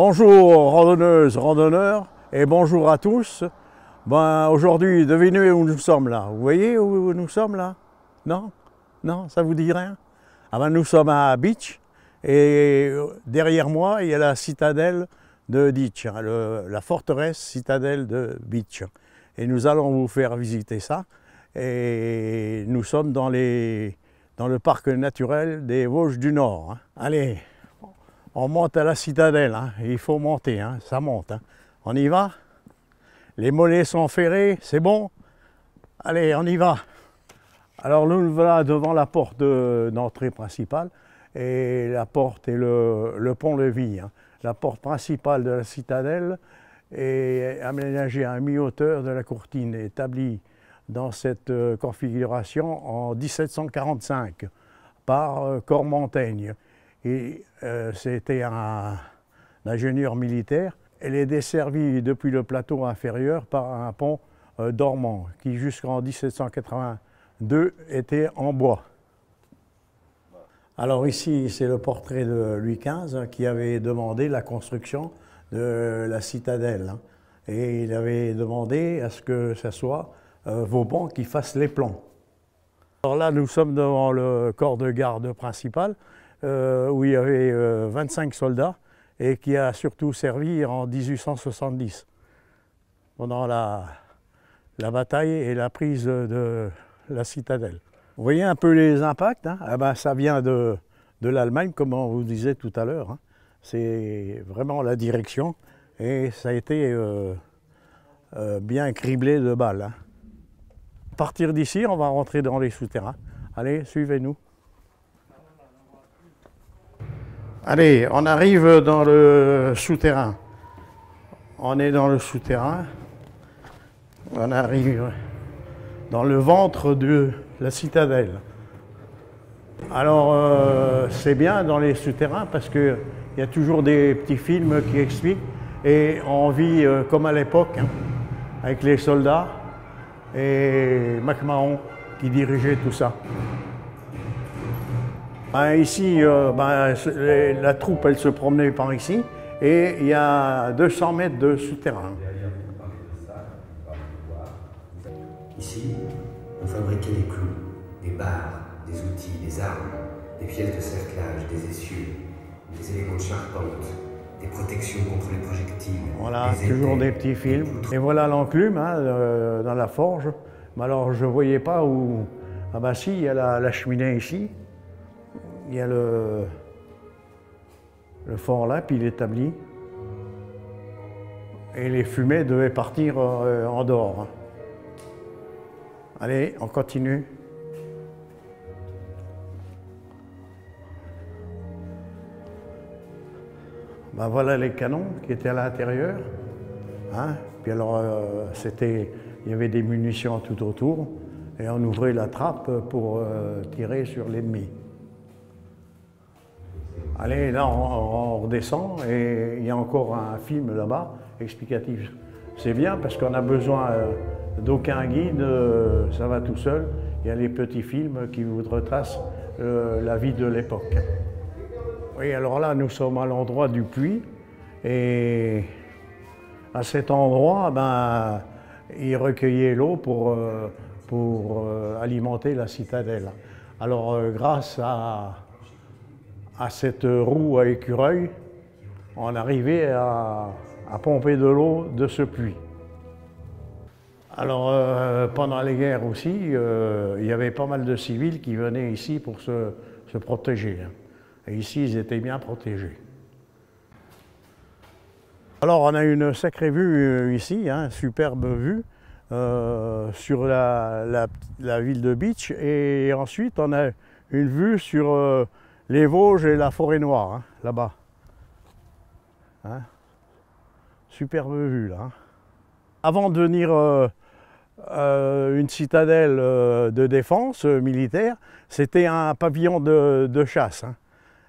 Bonjour randonneuses, randonneurs et bonjour à tous. Aujourd'hui, devinez où nous sommes là. Vous voyez où nous sommes là? Non? Non, ça vous dit rien? Nous sommes à Bitche et derrière moi, il y a la citadelle de Ditch, la forteresse citadelle de Bitche. Et nous allons vous faire visiter ça. Et nous sommes dans le parc naturel des Vosges du Nord. Allez, on monte à la citadelle, il faut monter, ça monte. On y va? Les mollets sont ferrés, c'est bon? Allez, on y va. Alors nous voilà devant la porte d'entrée principale et la porte est le pont-levis. La porte principale de la citadelle est aménagée à mi-hauteur de la courtine, établie dans cette configuration en 1745 par Cormontaigne. C'était un ingénieur militaire. Elle est desservie depuis le plateau inférieur par un pont dormant qui jusqu'en 1782 était en bois. Alors ici, c'est le portrait de Louis XV qui avait demandé la construction de la citadelle. Et il avait demandé à ce que ce soit Vauban qui fasse les plans. Alors là, nous sommes devant le corps de garde principal où il y avait 25 soldats et qui a surtout servi en 1870 pendant la bataille et la prise de la citadelle. Vous voyez un peu les impacts, ça vient de l'Allemagne, comme on vous disait tout à l'heure. C'est vraiment la direction et ça a été bien criblé de balles. À partir d'ici, on va rentrer dans les souterrains. Allez, suivez-nous. Allez, on arrive dans le souterrain. On est dans le souterrain. On arrive dans le ventre de la citadelle. Alors, c'est bien dans les souterrains parce qu'il y a toujours des petits films qui expliquent. Et on vit comme à l'époque, avec les soldats et MacMahon qui dirigeait tout ça. Ici, la troupe, elle se promenait par ici et il y a 200 mètres de souterrain. Ici, on fabriquait des clous, des barres, des outils, des armes, des pièces de cerclage, des essieux, des éléments de charpente, des protections contre les projectiles. Voilà, toujours des petits films. Et voilà l'enclume dans la forge. Mais alors, je ne voyais pas où... si, il y a la cheminée ici. Il y a le fort là, puis l'établi. Et les fumées devaient partir en dehors. Allez, on continue. Voilà les canons qui étaient à l'intérieur. Puis alors, il y avait des munitions tout autour. Et on ouvrait la trappe pour tirer sur l'ennemi. Allez, là, on redescend et il y a encore un film là-bas, explicatif. C'est bien parce qu'on a besoin d'aucun guide, ça va tout seul. Il y a les petits films qui vous retracent la vie de l'époque. Oui, alors là, nous sommes à l'endroit du puits et à cet endroit, ils recueillaient l'eau pour alimenter la citadelle. Alors, grâce à cette roue à écureuil, on arrivait à pomper de l'eau de ce puits. Alors, pendant les guerres aussi, il y avait pas mal de civils qui venaient ici pour se protéger. Et ici, ils étaient bien protégés. Alors, on a une sacrée vue ici, superbe vue, sur la ville de Bitche. Et ensuite, on a une vue sur les Vosges et la forêt noire, là-bas. Superbe vue, là. Avant de devenir une citadelle de défense militaire, c'était un pavillon de chasse.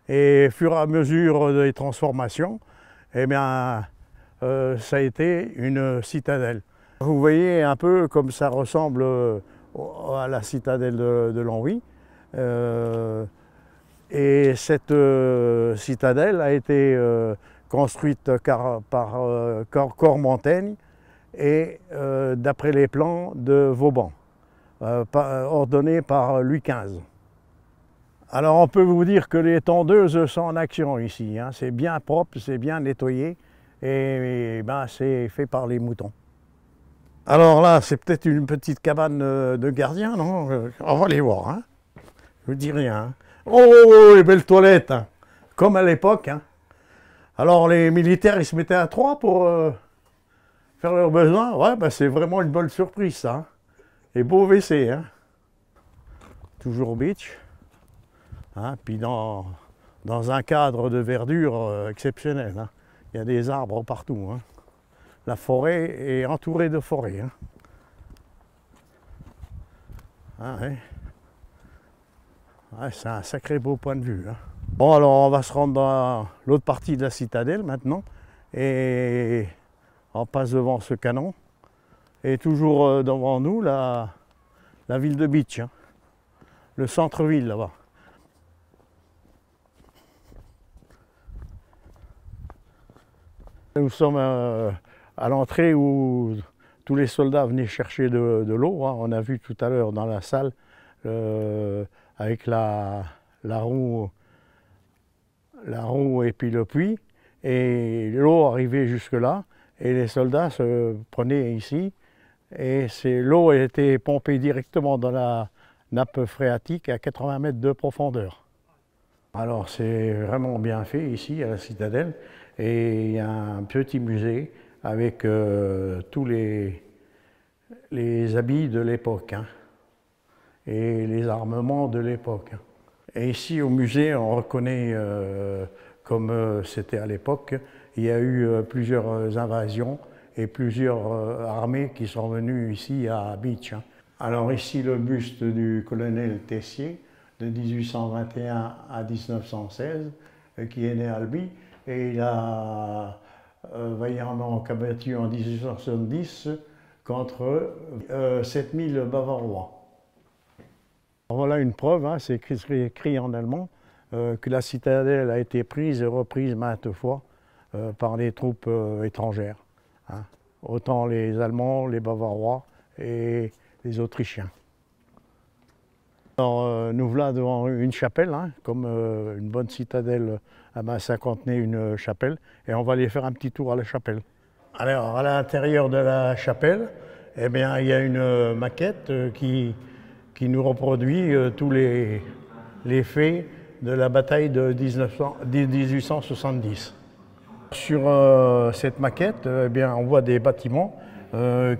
Et au fur et à mesure des transformations, ça a été une citadelle. Vous voyez un peu comme ça ressemble à la citadelle de Longwy. Et cette citadelle a été construite par Cormontaigne et d'après les plans de Vauban, ordonnés par Louis XV. Alors on peut vous dire que les tondeuses sont en action ici, hein. C'est bien propre, c'est bien nettoyé et ben, c'est fait par les moutons. Alors là, c'est peut-être une petite cabane de gardien, non? On va aller voir, hein. Je vous dis rien. Hein. Oh, les belles toilettes, hein. Comme à l'époque. Hein. Alors les militaires, ils se mettaient à trois pour faire leurs besoins. Ouais, ben, c'est vraiment une bonne surprise, ça. Hein. Et beau WC, hein. Toujours beach. Hein, puis dans un cadre de verdure exceptionnel. Hein. Il y a des arbres partout. Hein. La forêt est entourée de forêts. Hein. Ah, ouais. Ouais, c'est un sacré beau point de vue. Hein. Bon, alors on va se rendre dans l'autre partie de la citadelle maintenant. Et on passe devant ce canon. Et toujours devant nous, la ville de Bitche. Hein. Le centre-ville là-bas. Nous sommes à l'entrée où tous les soldats venaient chercher de l'eau. Hein. On a vu tout à l'heure dans la salle avec la roue et puis le puits. Et l'eau arrivait jusque là et les soldats se prenaient ici. Et l'eau était pompée directement dans la nappe phréatique à 80 mètres de profondeur. Alors c'est vraiment bien fait ici à la citadelle. Et il y a un petit musée avec tous les habits de l'époque hein, et les armements de l'époque. Et ici au musée, on reconnaît, comme c'était à l'époque, il y a eu plusieurs invasions et plusieurs armées qui sont venues ici à Bitche. Hein. Alors ici le buste du colonel Tessier de 1821 à 1916, qui est né à Albi. Et il a vaillamment combattu en 1870 contre 7000 Bavarois. Voilà une preuve, hein, c'est écrit en allemand, que la citadelle a été prise et reprise maintes fois par les troupes étrangères. Hein, autant les Allemands, les Bavarois et les Autrichiens. Alors, nous voilà devant une chapelle, hein, comme une bonne citadelle, ça contenait une chapelle, et on va aller faire un petit tour à la chapelle. Alors, à l'intérieur de la chapelle, eh bien, il y a une maquette qui nous reproduit tous les faits de la bataille de 1870. Sur cette maquette, eh bien, on voit des bâtiments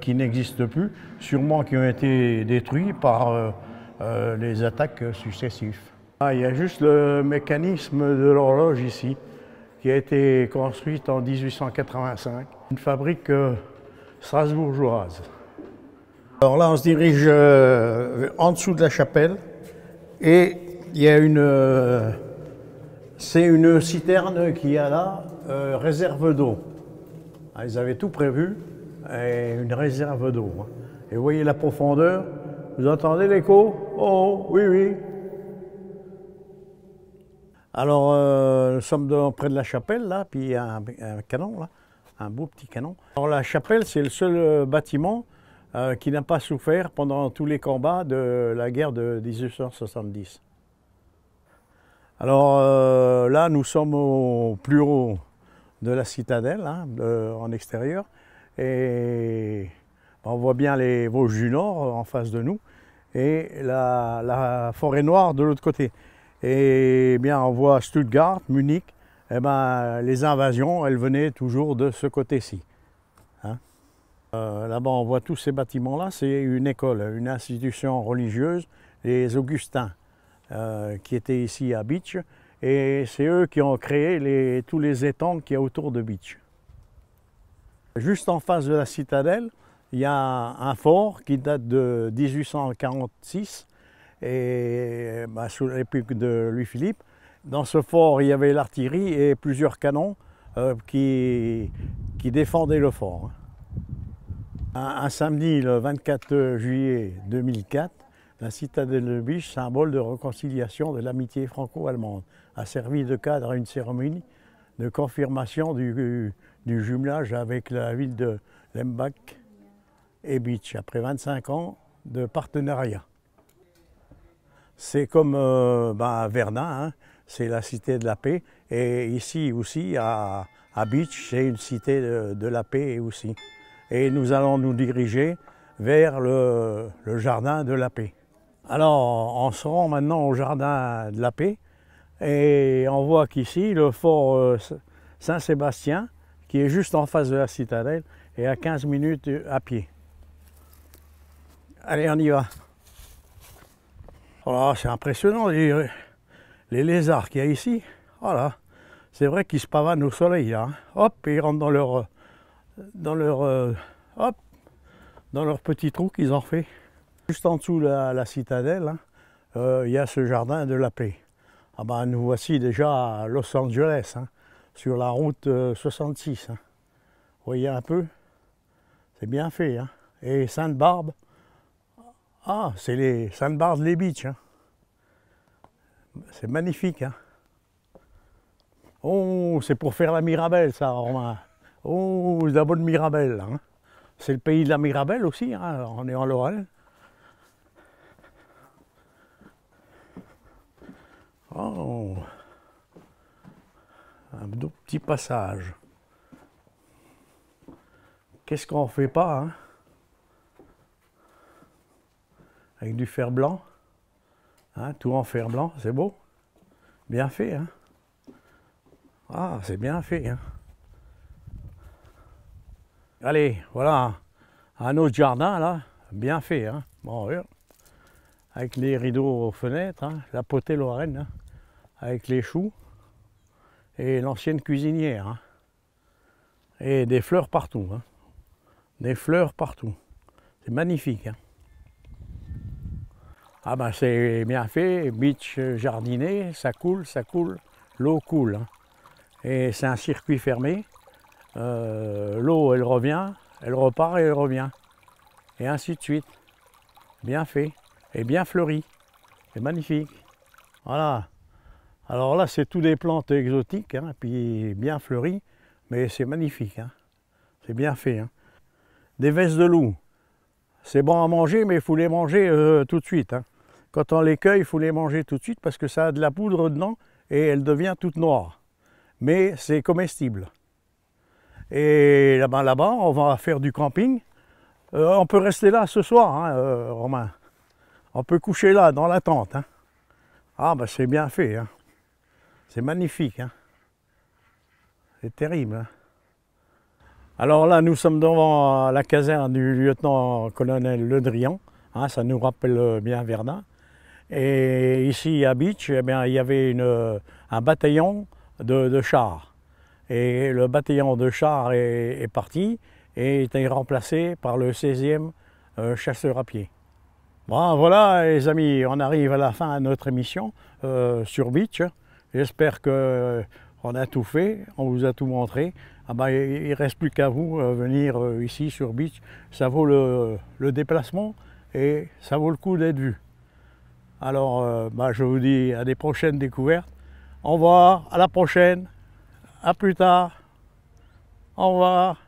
qui n'existent plus, sûrement qui ont été détruits par les attaques successives. Ah, il y a juste le mécanisme de l'horloge ici, qui a été construite en 1885, une fabrique strasbourgeoise. Alors là, on se dirige en dessous de la chapelle et il y a c'est une citerne qui a là, réserve d'eau. Ah, ils avaient tout prévu, et une réserve d'eau. Hein. Et vous voyez la profondeur. Vous entendez l'écho? Oh, oui, oui. Alors, nous sommes près de la chapelle, là, puis il y a un canon, là, un beau petit canon. Alors, la chapelle, c'est le seul bâtiment qui n'a pas souffert pendant tous les combats de la guerre de 1870. Alors, là, nous sommes au plus haut de la citadelle, hein, en extérieur, et on voit bien les Vosges du Nord en face de nous et la forêt noire de l'autre côté. Et bien on voit Stuttgart, Munich, et ben, les invasions, elles venaient toujours de ce côté-ci. Hein. Là-bas on voit tous ces bâtiments-là, c'est une école, une institution religieuse, les Augustins, qui étaient ici à Bitche, et c'est eux qui ont créé tous les étangs qu'il y a autour de Bitche. Juste en face de la citadelle, il y a un fort qui date de 1846 et sous l'époque de Louis-Philippe. Dans ce fort, il y avait l'artillerie et plusieurs canons qui défendaient le fort. Un samedi, le 24 juillet 2004, la citadelle de Bitche, symbole de réconciliation de l'amitié franco-allemande, a servi de cadre à une cérémonie de confirmation du jumelage avec la ville de Lembach et Beach, après 25 ans de partenariat. C'est comme Verdun, hein, c'est la cité de la paix, et ici aussi à Beach, c'est une cité de la paix aussi. Et nous allons nous diriger vers le jardin de la paix. Alors on se rend maintenant au jardin de la paix, et on voit qu'ici le fort Saint-Sébastien, qui est juste en face de la citadelle, est à 15 minutes à pied. Allez, on y va. Voilà, c'est impressionnant les lézards qu'il y a ici. Voilà, c'est vrai qu'ils se pavanent au soleil là. Hein. Hop, et ils rentrent dans leur petit trou qu'ils ont fait. Juste en dessous de la citadelle, hein, il y a ce jardin de la paix. Ah ben, nous voici déjà à Los Angeles, hein, sur la route 66. Hein. Vous voyez un peu, c'est bien fait. Hein. Et Sainte-Barbe, ah, c'est les Sainte-Barbe-les Beach. Hein. C'est magnifique. Hein. Oh, c'est pour faire la Mirabelle, ça, Romain. Oh, la bonne Mirabelle. Hein. C'est le pays de la Mirabelle aussi, hein. On est en Lorraine. Oh, un petit passage. Qu'est-ce qu'on ne fait pas, hein? Avec du fer blanc, hein, tout en fer blanc, c'est beau, bien fait. Hein. Ah, c'est bien fait. Hein. Allez, voilà un autre jardin là, bien fait. Hein. Bon, avec les rideaux aux fenêtres, hein, la potée lorraine, hein, avec les choux et l'ancienne cuisinière. Hein. Et des fleurs partout. Hein. Des fleurs partout. C'est magnifique. Hein. Ah ben c'est bien fait, beach jardiné, ça coule, l'eau coule. Hein. Et c'est un circuit fermé. L'eau elle revient, elle repart et elle revient. Et ainsi de suite. Bien fait et bien fleuri. C'est magnifique. Voilà. Alors là c'est tous des plantes exotiques, hein, puis bien fleuries, mais c'est magnifique. Hein. C'est bien fait. Hein. Des vestes de loup. C'est bon à manger, mais il faut les manger tout de suite. Hein. Quand on les cueille, il faut les manger tout de suite parce que ça a de la poudre dedans et elle devient toute noire. Mais c'est comestible. Et là-bas, on va faire du camping. On peut rester là ce soir, hein, Romain. On peut coucher là, dans la tente. Hein. Ah, ben c'est bien fait. Hein. C'est magnifique. Hein. C'est terrible. Hein. Alors là, nous sommes devant la caserne du lieutenant-colonel Le Drian, hein, ça nous rappelle bien Verdun. Et ici à Beach, eh bien, il y avait un bataillon de chars. Et le bataillon de chars est parti et été remplacé par le 16e chasseur à pied. Bon, voilà les amis, on arrive à la fin de notre émission sur Beach. J'espère qu'on a tout fait, on vous a tout montré. Ah ben, il ne reste plus qu'à vous venir ici sur Beach. Ça vaut le déplacement et ça vaut le coup d'être vu. Alors, je vous dis à des prochaines découvertes. Au revoir, à la prochaine, à plus tard. Au revoir.